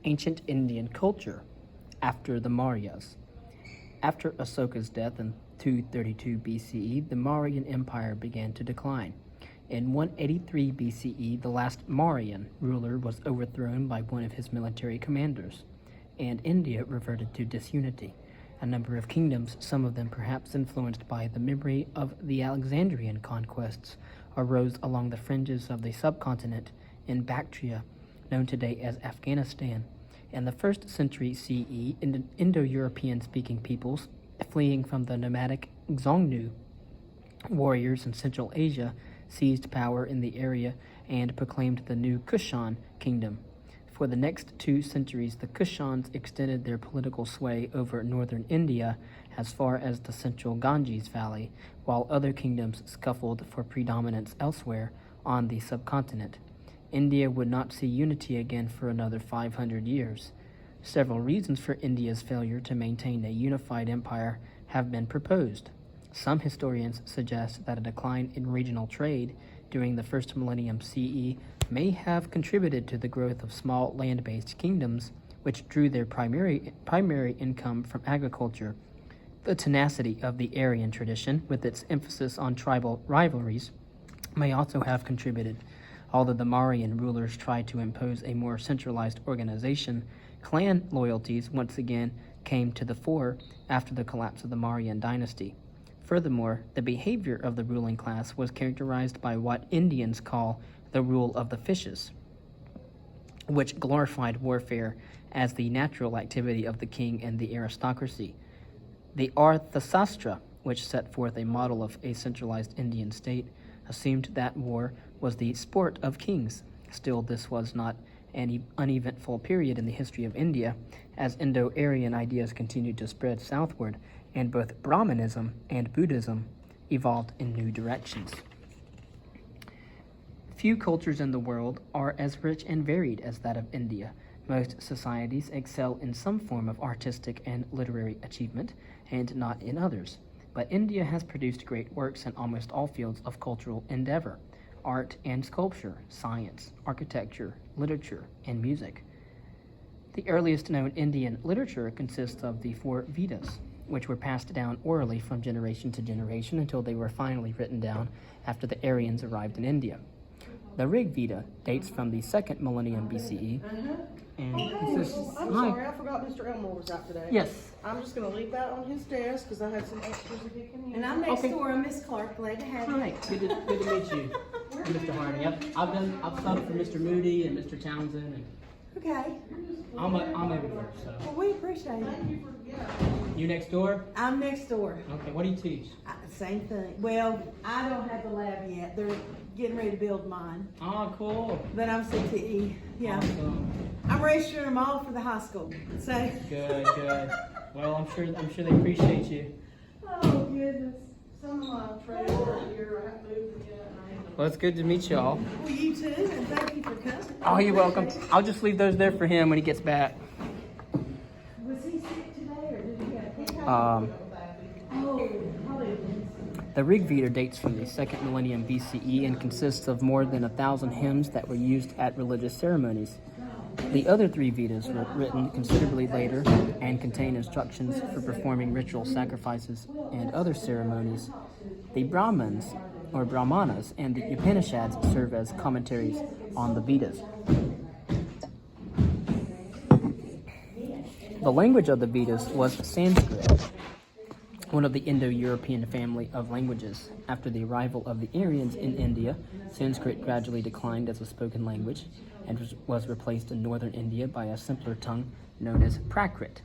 Ancient Indian culture after the Mauryas. After Asoka's death in 232 BCE, the Mauryan Empire began to decline. In 183 BCE, the last Mauryan ruler was overthrown by one of his military commanders, and India reverted to disunity. A number of kingdoms, some of them perhaps influenced by the memory of the Alexandrian conquests, arose along the fringes of the subcontinent in Bactria, known today as Afghanistan. In the 1st century CE, Indo-European speaking peoples, fleeing from the nomadic Xiongnu warriors in Central Asia, seized power in the area and proclaimed the new Kushan kingdom. For the next 2 centuries, the Kushans extended their political sway over northern India as far as the central Ganges Valley, while other kingdoms scuffled for predominance elsewhere on the subcontinent. India would not see unity again for another 500 years. Several reasons for India's failure to maintain a unified empire have been proposed. Some historians suggest that a decline in regional trade during the first millennium CE may have contributed to the growth of small land-based kingdoms, which drew their primary income from agriculture. The tenacity of the Aryan tradition, with its emphasis on tribal rivalries, may also have contributed. Although the Mauryan rulers tried to impose a more centralized organization, clan loyalties once again came to the fore after the collapse of the Mauryan dynasty. Furthermore, the behavior of the ruling class was characterized by what Indians call the rule of the fishes, which glorified warfare as the natural activity of the king and the aristocracy. The Arthasastra, which set forth a model of a centralized Indian state, assumed that war was the sport of kings. Still, this was not an uneventful period in the history of India, as Indo-Aryan ideas continued to spread southward, and both Brahmanism and Buddhism evolved in new directions. Few cultures in the world are as rich and varied as that of India. Most societies excel in some form of artistic and literary achievement, and not in others. But India has produced great works in almost all fields of cultural endeavor: art and sculpture, science, architecture, literature, and music. The earliest known Indian literature consists of the 4 Vedas, which were passed down orally from generation to generation until they were finally written down after the Aryans arrived in India. The Rig Veda dates from the 2nd millennium BCE. And I'm sorry, I forgot Mr. Elmore was out today. Yes. I'm just going to leave that on his desk because I had some extras that he can use. And I'm next door to Miss Clark. Glad to have you. Hi, good to meet you, Mr. Harney. I've subbed for Mr. Moody and Mr. Townsend, and Okay. I'm everywhere. So Well, we appreciate it. you next door? I'm next door. Okay. What do you teach? Same thing. Well, I don't have the lab yet. They're getting ready to build mine. Oh, cool. But I'm CTE. Yeah. Awesome. I'm registering them all for the high school. So. Good. Well, I'm sure they appreciate you. Oh, goodness. Some of my trays are here. I haven't moved them yet. Well, it's good to meet you all. Well, you too, and thank you for coming. Oh, you're welcome. I'll just leave those there for him when he gets back. Was he sick today, or did he get a Um, Oh, probably. The Rig Veda dates from the 2nd millennium BCE and consists of more than 1,000 hymns that were used at religious ceremonies. The other 3 Vedas were written considerably later and contain instructions for performing ritual sacrifices and other ceremonies. The Brahmins, or Brahmanas, and the Upanishads serve as commentaries on the Vedas. The language of the Vedas was Sanskrit, one of the Indo-European family of languages. After the arrival of the Aryans in India, Sanskrit gradually declined as a spoken language and was replaced in northern India by a simpler tongue known as Prakrit.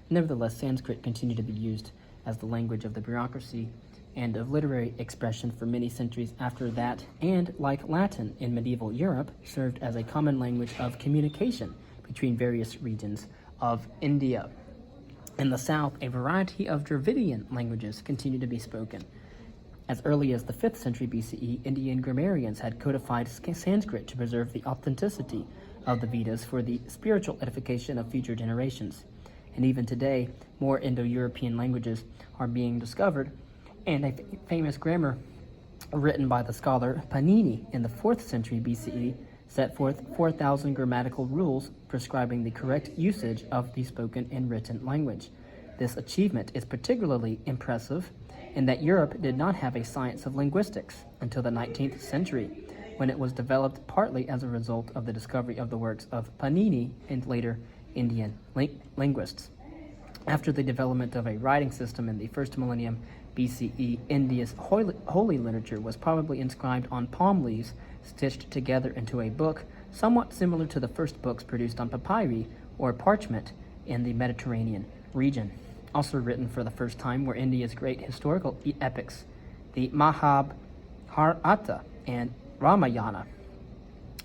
Nevertheless, Sanskrit continued to be used as the language of the bureaucracy and of literary expression for many centuries after that, and, like Latin in medieval Europe, served as a common language of communication between various regions of India. In the south, a variety of Dravidian languages continued to be spoken. As early as the 5th century BCE, Indian grammarians had codified Sanskrit to preserve the authenticity of the Vedas for the spiritual edification of future generations. And even today, more Indo-European languages are being discovered, and a famous grammar written by the scholar Panini in the 4th century BCE set forth 4,000 grammatical rules prescribing the correct usage of the spoken and written language. This achievement is particularly impressive in that Europe did not have a science of linguistics until the 19th century, when it was developed partly as a result of the discovery of the works of Panini and later Indian linguists. After the development of a writing system in the first millennium BCE, India's holy literature was probably inscribed on palm leaves stitched together into a book, somewhat similar to the first books produced on papyri or parchment in the Mediterranean region. Also written for the first time were India's great historical epics, the Mahabharata and Ramayana.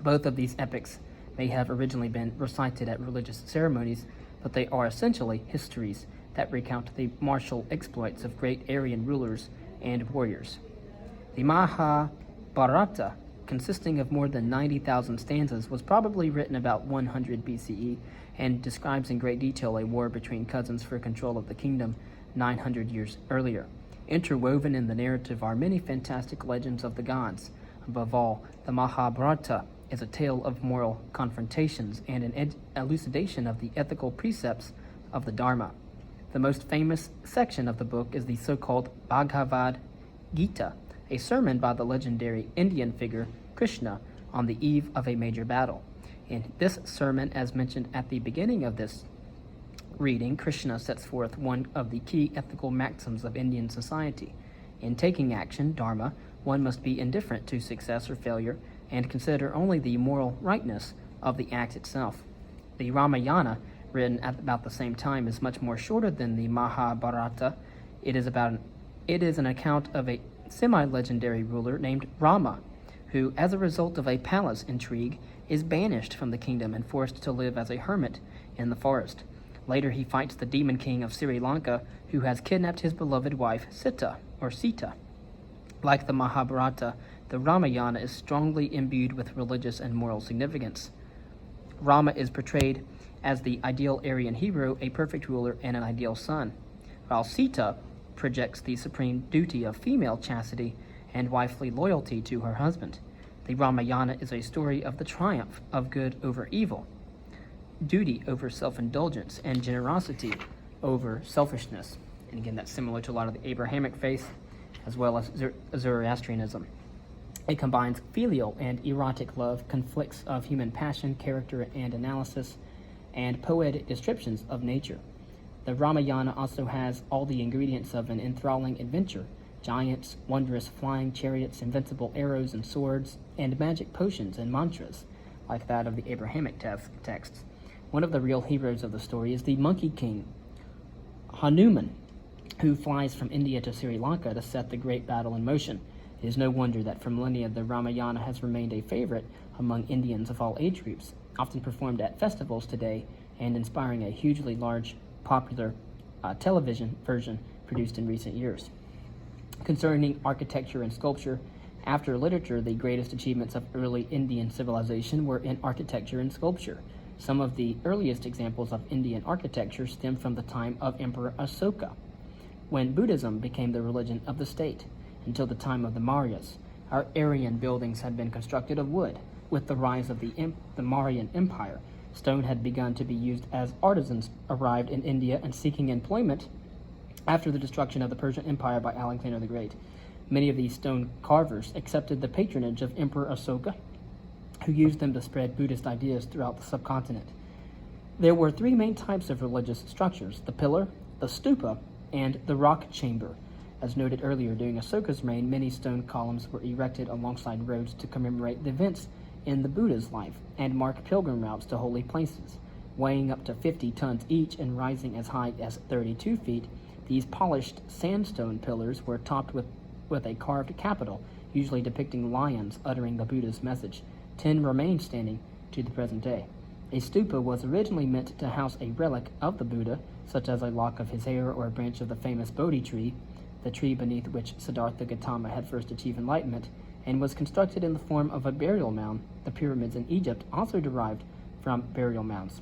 Both of these epics may have originally been recited at religious ceremonies, but they are essentially histories that recount the martial exploits of great Aryan rulers and warriors. The Mahabharata, consisting of more than 90,000 stanzas, was probably written about 100 BCE and describes in great detail a war between cousins for control of the kingdom 900 years earlier. Interwoven in the narrative are many fantastic legends of the gods. Above all, the Mahabharata is a tale of moral confrontations and an elucidation of the ethical precepts of the Dharma. The most famous section of the book is the so-called Bhagavad Gita, a sermon by the legendary Indian figure Krishna on the eve of a major battle. In this sermon, as mentioned at the beginning of this reading, Krishna sets forth one of the key ethical maxims of Indian society. In taking action, dharma, one must be indifferent to success or failure and consider only the moral rightness of the act itself. The Ramayana, written at about the same time, is much more shorter than the Mahabharata. It is an account of a semi-legendary ruler named Rama, who, as a result of a palace intrigue, is banished from the kingdom and forced to live as a hermit in the forest. Later, he fights the demon king of Sri Lanka, who has kidnapped his beloved wife Sita. Like the Mahabharata, the Ramayana is strongly imbued with religious and moral significance. Rama is portrayed as the ideal Aryan hero, a perfect ruler, and an ideal son, while Sita projects the supreme duty of female chastity and wifely loyalty to her husband. The Ramayana is a story of the triumph of good over evil, duty over self-indulgence, and generosity over selfishness. And again, that's similar to a lot of the Abrahamic faith as well as Zoroastrianism. It combines filial and erotic love, conflicts of human passion, character, and analysis, and poetic descriptions of nature. The Ramayana also has all the ingredients of an enthralling adventure: giants, wondrous flying chariots, invincible arrows and swords, and magic potions and mantras, like that of the Abrahamic texts. One of the real heroes of the story is the Monkey King, Hanuman, who flies from India to Sri Lanka to set the great battle in motion. It is no wonder that for millennia the Ramayana has remained a favorite among Indians of all age groups, often performed at festivals today and inspiring a hugely large, popular television version produced in recent years. Concerning architecture and sculpture, after literature, the greatest achievements of early Indian civilization were in architecture and sculpture. Some of the earliest examples of Indian architecture stem from the time of Emperor Asoka, when Buddhism became the religion of the state. Until the time of the Mauryas, our Aryan buildings had been constructed of wood. With the rise of the Mauryan Empire, stone had begun to be used as artisans arrived in India and seeking employment after the destruction of the Persian Empire by Alexander the Great. Many of these stone carvers accepted the patronage of Emperor Asoka, who used them to spread Buddhist ideas throughout the subcontinent. There were three main types of religious structures: the pillar, the stupa, and the rock chamber. As noted earlier, during Asoka's reign, many stone columns were erected alongside roads to commemorate the events in the Buddha's life and mark pilgrim routes to holy places. Weighing up to 50 tons each and rising as high as 32 feet, these polished sandstone pillars were topped with a carved capital, usually depicting lions uttering the Buddha's message. 10 remain standing to the present day. A stupa was originally meant to house a relic of the Buddha, such as a lock of his hair or a branch of the famous Bodhi tree, the tree beneath which Siddhartha Gautama had first achieved enlightenment, and was constructed in the form of a burial mound. The pyramids in Egypt also derived from burial mounds.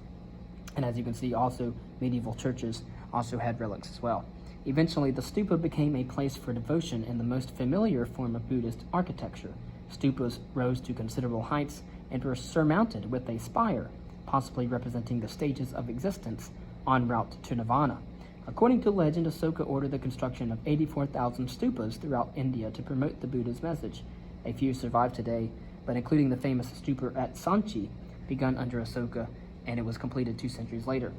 And as you can see, also medieval churches also had relics as well. Eventually, the stupa became a place for devotion and the most familiar form of Buddhist architecture. Stupas rose to considerable heights, and were surmounted with a spire, possibly representing the stages of existence en route to nirvana. According to legend, Asoka ordered the construction of 84,000 stupas throughout India to promote the Buddha's message. A few survive today, but including the famous stupa at Sanchi, begun under Asoka, and it was completed 2 centuries later.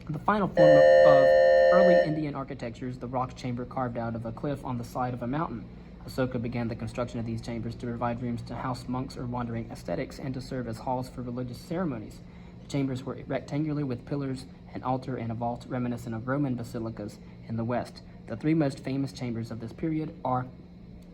The final form of early Indian architecture is the rock chamber carved out of a cliff on the side of a mountain. Asoka began the construction of these chambers to provide rooms to house monks or wandering ascetics and to serve as halls for religious ceremonies. The chambers were rectangular with pillars, an altar, and a vault reminiscent of Roman basilicas in the west. The 3 most famous chambers of this period are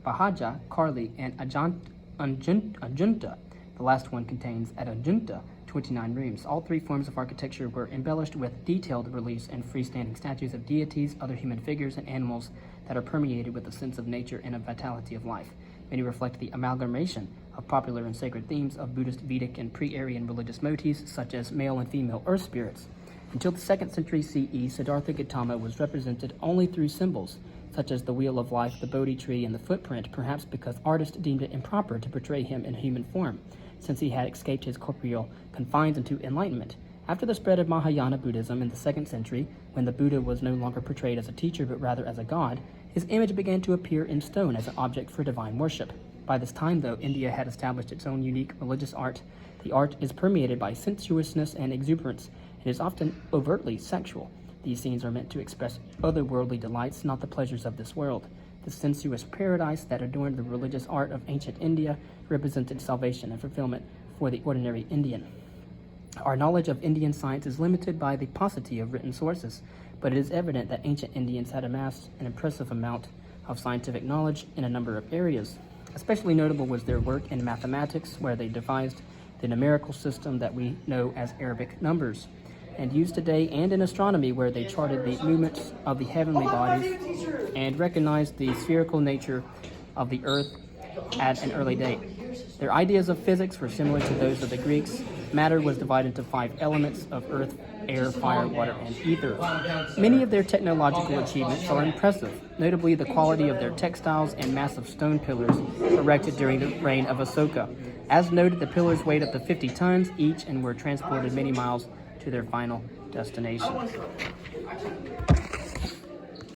Bahaja, Karli, and Ajunta. The last one contains, at Ajunta, 29 rooms. All 3 forms of architecture were embellished with detailed reliefs and freestanding statues of deities, other human figures, and animals that are permeated with a sense of nature and a vitality of life. Many reflect the amalgamation of popular and sacred themes of Buddhist, Vedic, and pre-Aryan religious motifs, such as male and female earth spirits. Until the 2nd century CE, Siddhartha Gautama was represented only through symbols, such as the wheel of life, the Bodhi tree, and the footprint, perhaps because artists deemed it improper to portray him in human form, since he had escaped his corporeal confines into enlightenment. After the spread of Mahayana Buddhism in the 2nd century, when the Buddha was no longer portrayed as a teacher but rather as a god, his image began to appear in stone as an object for divine worship. By this time, though, India had established its own unique religious art. The art is permeated by sensuousness and exuberance, and is often overtly sexual. These scenes are meant to express otherworldly delights, not the pleasures of this world. The sensuous paradise that adorned the religious art of ancient India represented salvation and fulfillment for the ordinary Indian. Our knowledge of Indian science is limited by the paucity of written sources, but it is evident that ancient Indians had amassed an impressive amount of scientific knowledge in a number of areas. Especially notable was their work in mathematics, where they devised the numerical system that we know as Arabic numbers, and used today, and in astronomy, where they charted the movements of the heavenly bodies and recognized the spherical nature of the earth at an early date. Their ideas of physics were similar to those of the Greeks. Matter was divided into 5 elements of earth, air, fire, water, and ether. Many of their technological achievements are impressive, notably the quality of their textiles and massive stone pillars erected during the reign of Asoka. As noted, the pillars weighed up to 50 tons each and were transported many miles to their final destination.